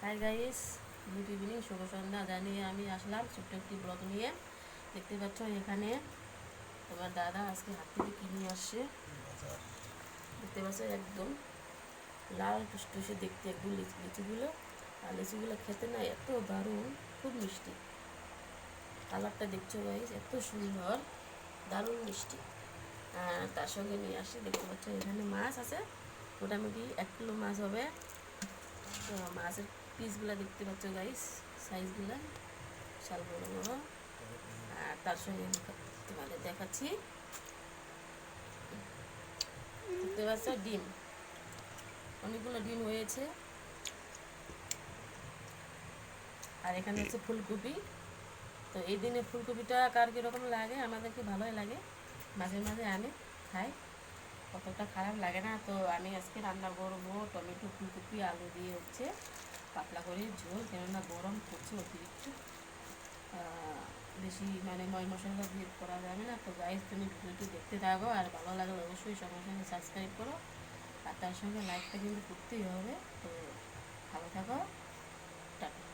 Hi guys, good evening, শুভ সন্ধ্যা জানিয়ে আমি আসলাম ছোট্ট একটি ব্লগ নিয়ে। দেখতে পাচ্ছ এখানে তোমার দাদা আজকে হাত থেকে কিনে আসছে। দেখতে পাচ্ছ একদম লাল টুসটুসে দেখতে একদম লিচুগুলো। আর লিচুগুলো খেতে না এত দারুণ, খুব মিষ্টি। কালারটা দেখছো গাইস, এত সুন্দর, দারুণ মিষ্টি। আর তার সঙ্গে নিয়ে আসছে, দেখতে পাচ্ছ এখানে মাছ আছে, মোটামুটি 1 কিলো মাছ হবে। তো মাছের পিসগুলো দেখতে পাচ্ছ গাইস, সাইজগুলো বিশাল বড় বড়। আর তার সঙ্গে তোমাদের দেখাচ্ছি, দেখতে পাচ্ছ ডিম, অনেকগুলো ডিম হয়েছে। আর এখানে হচ্ছে ফুলকপি। তো এই দিনে ফুলকপিটা কার কীরকম লাগে, আমাদেরকে ভালোই লাগে, মাঝে মাঝে আমি খাই, কতটা খারাপ লাগে না। তো আমি আজকে রান্না করবো টমেটো, ফুলকপি, আলু দিয়ে হচ্ছে পাতলা করে ঝোল, কেননা গরম করছে অতিরিক্ত, বেশি মানে ময় মশলা দিয়ে করা যাবে না। তো গাইস, তুমি ভিডিওটি দেখতে থাকো, আর ভালো লাগলে অবশ্যই সঙ্গে সঙ্গে সাবস্ক্রাইব করো, আর তার সঙ্গে লাইকটা কিন্তু করতেই হবে। তো ভালো থাকো, টাটা।